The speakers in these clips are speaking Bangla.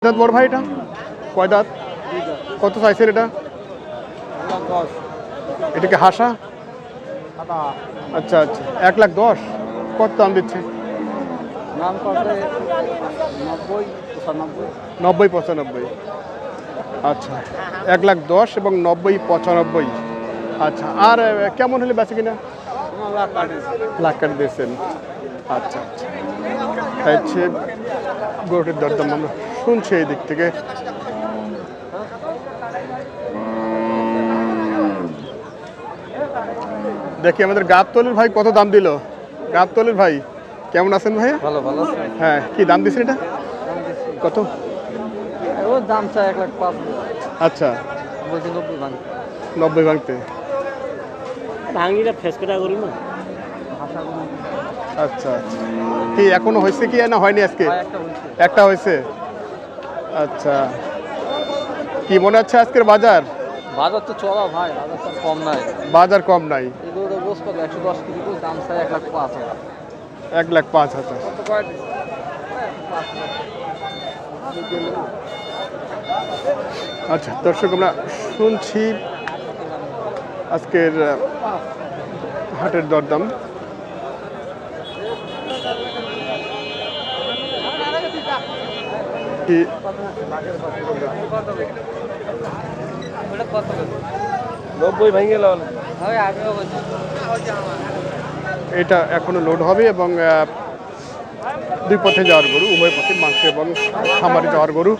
দাঁত বড় ভাই এটা কয় দাঁত? কত চাইছেন এটা? এটা কি হাসা? আচ্ছা আচ্ছা, 1,10,000। কত দাম দিচ্ছে? 90-95। আচ্ছা, 1,10,000 এবং 90-95। আচ্ছা, আর কেমন হলে বেঁচে কিনা? লাখ কাটি দিয়েছেন। আচ্ছা আচ্ছা, হচ্ছে গরুটির দরদাম আমরা শুনছি এই দিক থেকে। দেখি আমাদের গাবতলির ভাই কত দাম দিল। গাবতলির ভাই কেমন আছেন ভাই? ভালো ভালো। হ্যাঁ, কি দাম দিচ্ছেন এটা? কত? ওর দাম চাই 1,05,000। আচ্ছা, বলছি 90 ভাঙ। 90 ভাঙতে। ভাঙিটা ফেস করে করি না। আচ্ছা আচ্ছা, কি এখনো হয়েছে কি না হয়নি আজকে? একটা হয়েছে। আচ্ছা, কি মনে হচ্ছে আজকের বাজার? বাজার তো চলা ভাই, বাজার তো কম নাই। বাজার কম নাই। এগুলো গোস কত 110 কেজি গোস দাম চাই 1,05,000। 1,05,000। কত কয়? আচ্ছা দর্শক, আমরা শুনছি আজকের হাটের দরদাম। কি 90 ভেঙে গেল। এটা এখনো লোড হবে এবং দুই পথে যাওয়ার গরু, উভয় পথে মাংস এবং খামারে যাওয়ার গরু।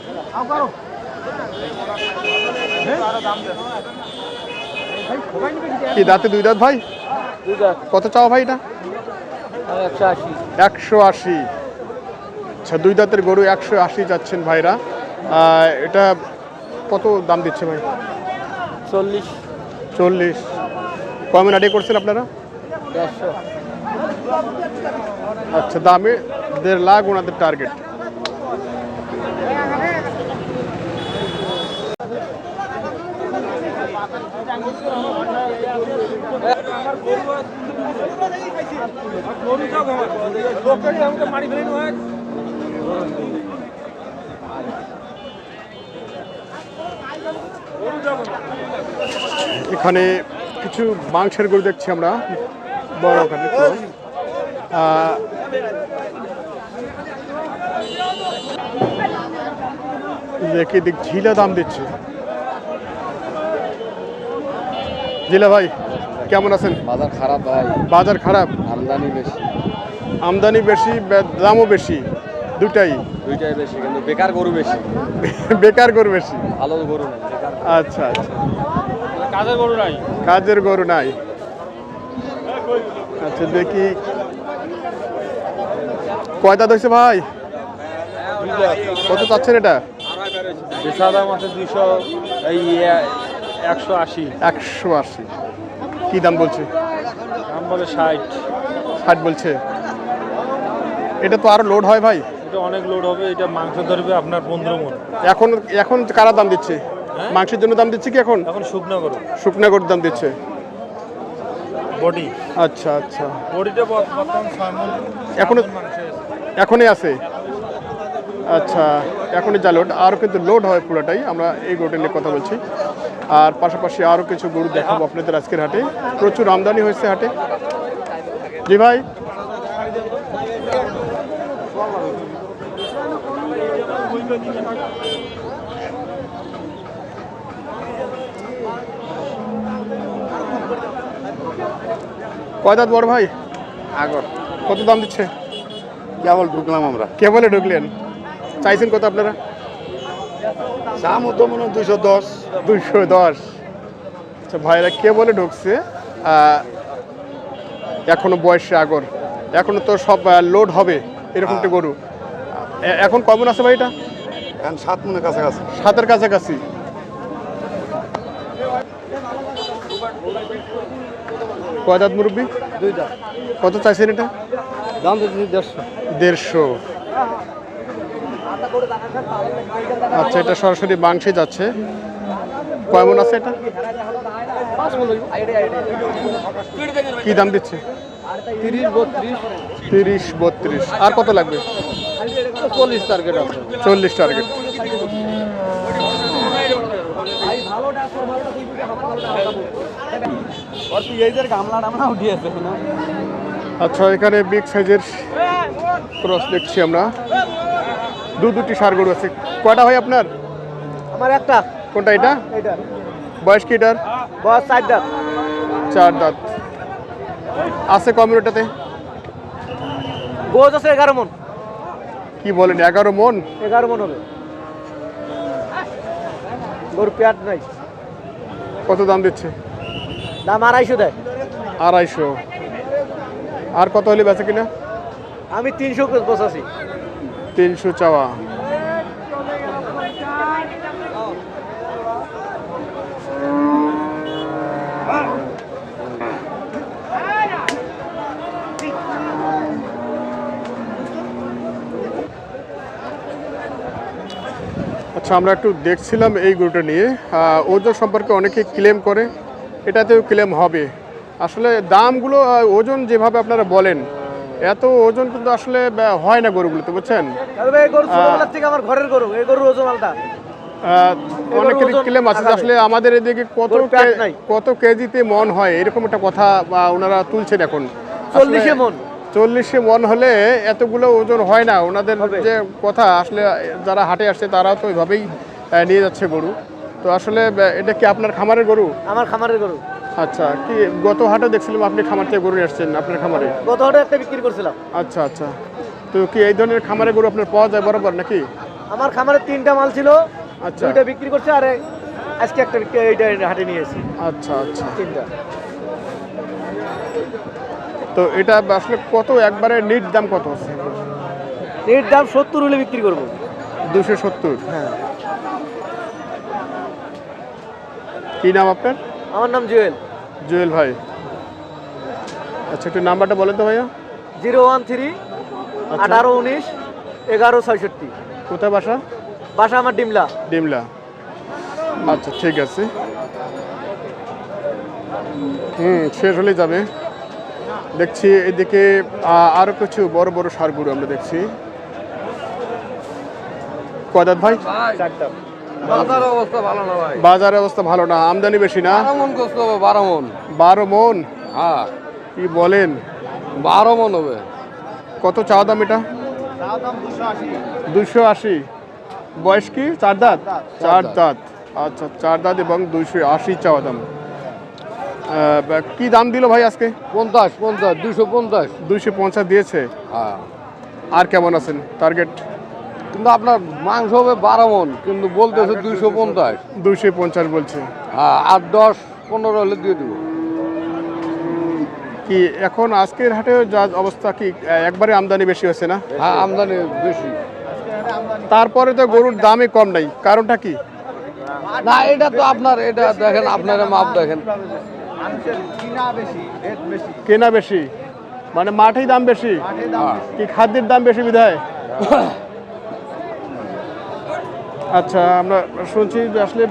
কি দাঁতে দুই দাঁত ভাই? কত চাও ভাই এটা? 180। আচ্ছা, দুই দাঁতের গরু 180 যাচ্ছেন ভাইরা। এটা কত দাম দিচ্ছে ভাই? 40। কমে আডে করছেন আপনারা? 150। আচ্ছা, দামে 1.5 লাখ ওনাদের টার্গেট। এখানে কিছু মাংসের গরু দেখছি আমরা, বড় ওখানে দেখি দিক ঝিলা দাম দিচ্ছে। জিলা ভাই কেমন আছেন? বাজার খারাপ ভাই। বাজার খারাপ, আমদানি বেশি দামও বেশি, দুইটাই বেশি, কিন্তু বেকার গরু বেশি। বেকার গরু বেশি, ভালো গরু নাই। আচ্ছা আচ্ছা, কাজের গরু নাই। আচ্ছা দেখি কয় দাঁত হয়েছে ভাই? কত চাচ্ছেন এটা? বেচা দাম আছে 200, এই 180। 180। কি দাম বলছে? দাম বলে 60। 60 বলছে। এটা তো আরো লোড হয় ভাই। এটা অনেক লোড হবে, এটা মাংস ধরবে আপনার 15 মণ। এখন কারা দাম দিচ্ছে? মাংসের জন্য দাম দিচ্ছে কি এখন? এখন শুকনা গরুর দাম দিচ্ছে। বডি। আচ্ছা আচ্ছা, বডিটা বর্তমান 6 মণ এখনই আছে। আচ্ছা, এখনই যা লোড, আরও কিন্তু লোড হয় পুরোটাই। আমরা এই গরুটা নিয়ে কথা বলছি, আর পাশাপাশি আরও কিছু গরু দেখাবো আপনাদের আজকের হাটে। প্রচুর আমদানি হয়েছে হাটে। জি ভাই, কয় দাঁত বড় ভাই? আগর। কত দাম দিচ্ছে? কেবল ঢুকলাম আমরা। কেবলে ঢুকলেন, চাইছেন কত আপনারা? দাম তো মনে 210। 210। আচ্ছা, ভাইরা কেবলে ঢুকছে, এখনো বয়সে আগর, এখনো তো সব লোড হবে এরকমটা গরু। এখন কমন আছে ভাই এটা? 7 মণের কাছাকাছি। 7-এর কাছাকাছি। কয় দাঁত মুরব্বী? 2 দাঁত। কত চাইছেন এটা? দাম তো 150। 150। আচ্ছা, এটা সরাসরি মাংসে যাচ্ছে। কয় মণ আছে এটা? কি দাম দিচ্ছে? 30-32। আর কত লাগবে? 40 টার্গেট আছে। 40 টার্গেট। আচ্ছা, এখানে বিগ সাইজের ক্রস দেখছি আমরা। দুটি ষাঁড় গরু আছে। কয়টা হয় আপনার? আমার একটা। কোনটা এটা? এটা বয়স কি এটার? বয়স 4 দাঁত। 4 দাঁত। আছে কমিউনিটাতে? গোজ আছে 11 মন। কি বলেন, 11 মন? 11 মন হবে। গরু পেট নাই। কত দাম দিচ্ছে? দাম 250 দেয়। 250। আর কত হলে বেচে কিনা? আমি 300 করে বসাছি। 300 চাওয়া। আচ্ছা, আমরা একটু দেখছিলাম এই গরুটা নিয়ে। ওজন সম্পর্কে অনেকে ক্লেম করে, এটাতেও ক্লেম হবে। আসলে দামগুলো ওজন যেভাবে আপনারা বলেন, এত ওজন কিন্তু আসলে হয় না গরুগুলোতে, বুঝছেন? তবে এই গরু ছোটবেলা থেকে আমার ঘরের গরু। এই গরুর ওজন আলাদা। অনেকের ক্লেম আছে যে আসলে আমাদের এদিকে কত কেজিতে মন হয়, এরকম একটা কথা ওনারা তুলছেন এখন। 40 মন। 40 মন হলে এতগুলো ওজন হয় না। ওনাদের যে কথা, আসলে যারা হাটে আসছে তারাও তো ওইভাবেই নিয়ে যাচ্ছে গরু। তো আসলে এটা কি আপনার খামারের গরু? আমার খামারের গরু। আচ্ছা, কি গত হাটে দেখছিলাম আপনি খামার থেকে গরু আসছেন আপনার খামারে? গত হাটে একটা বিক্রি করছিলাম। আচ্ছা আচ্ছা। তো কি এই ধরনের খামারের গরু আপনার পাওয়া যায় বরাবর নাকি? আমার খামারে 3টা মাল ছিল। আচ্ছা, 2টা বিক্রি করছে, আর আজকে একটা এইটা হাটে নিয়ে এসেছি। আচ্ছা আচ্ছা। 3টা। তো এটা আসলে কত, একবারে নিট দাম কত আছে? এর দাম 70 হলে বিক্রি করবো। 270। হ্যাঁ। কি নাম আপনার? আমার নাম জুয়েল। জুয়েল ভাই। আচ্ছা, একটু নাম্বারটা বলেন তো ভাইয়া। 013 18 19 11 66। কোথায় বাসা? বাসা আমার ডিমলা। ডিমলা। আচ্ছা, ঠিক আছে। শেষ হলেই যাবে। দেখছি এদিকে আরো কিছু বড় বড় ষাঁড় গরু আমরা দেখছি। কদাত ভাই? 4 দাঁত। বাজার অবস্থা ভালো না ভাই। বাজারের অবস্থা ভালো না, আমদানি বেশি না? 12 মন গোস্ত হবে, 12 মন। 12 মন? হ্যাঁ, কি বলেন? 12 মন হবে। কত চাওয়া দাম এটা? 280। বয়স কি? 4 দাঁত? 4 দাঁত। আচ্ছা, 4 দাঁত এবং 280 চাওয়া দাম। কি দাম দিল ভাই আজকে? 50 50 250। 250 দিয়েছে। হ্যাঁ, আর কেমন আছেন টার্গেট? কিন্তু আপনার মাংস হবে 12 মন, কিন্তু বলতেছে 250। 250 বলছে। হ্যাঁ, আর 10 15 হলে দিয়ে দেবো। কি এখন আজকের হাটে যা অবস্থা, কি একবারে আমদানি বেশি হচ্ছে না? হ্যাঁ, আমদানি বেশি। তারপরে তো গরুর দামই কম নাই, কারণটা কি? না, এটা তো আপনার, এটা দেখেন, আপনারা মাপ দেখেন। কেনা বেশি মানে মাঠেই দাম বেশি? হ্যাঁ। কি খাদ্যের দাম বেশি বিধায়? আচ্ছা, আমরা শুনছি যে আসলে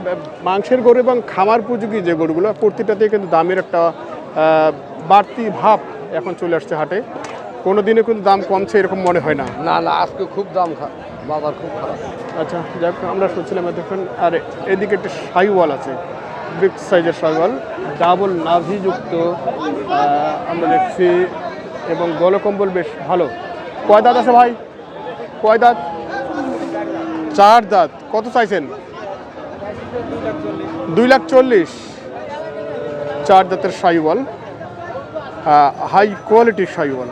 মাংসের গরু এবং খামার উপযোগী যে গরুগুলো, প্রতিটাতে কিন্তু দামের একটা বাড়তি ভাব এখন চলে আসছে হাটে। কোনো দিনে কিন্তু দাম কমছে এরকম মনে হয় না। না না, আজকে খুব দাম, বাজার খুব খারাপ। আচ্ছা, যাক, আমরা শুনছিলাম দেখুন। আর এদিকে একটা শাহিওয়াল আছে, বিগ সাইজের শাহিওয়াল, ডাবল নাভিযুক্ত আমরা দেখছি, এবং গলকম্বল বেশ ভালো। কয় দাঁত আছে ভাই? কয় দাঁত? 4 দাঁত। কত চাইছেন? 240,000। 4 দাঁতের শাহিওয়াল, হাই কোয়ালিটির শাহিওয়াল।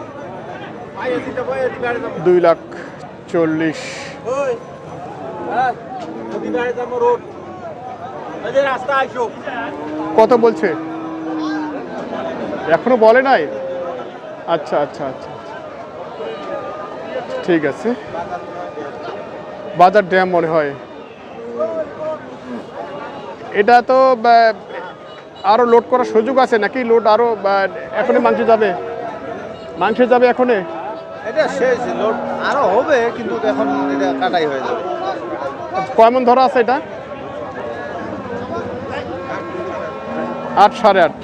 240,000। কত বলছে? এখনো বলে নাই? আচ্ছা আচ্ছা আচ্ছা, ঠিক আছে। বাজার ড্যাম মনে হয় এটা। তো আরো লোড করার সুযোগ আছে নাকি? লোড আরো এখনই মাংস যাবে? মাংস যাবে এখনই? এটা শেষ লোড, আরো হবে, কিন্তু এখন এটা কাটাই হয়ে যাবে। কয় মন ধরা আছে এটা? 8 সাড়ে 8।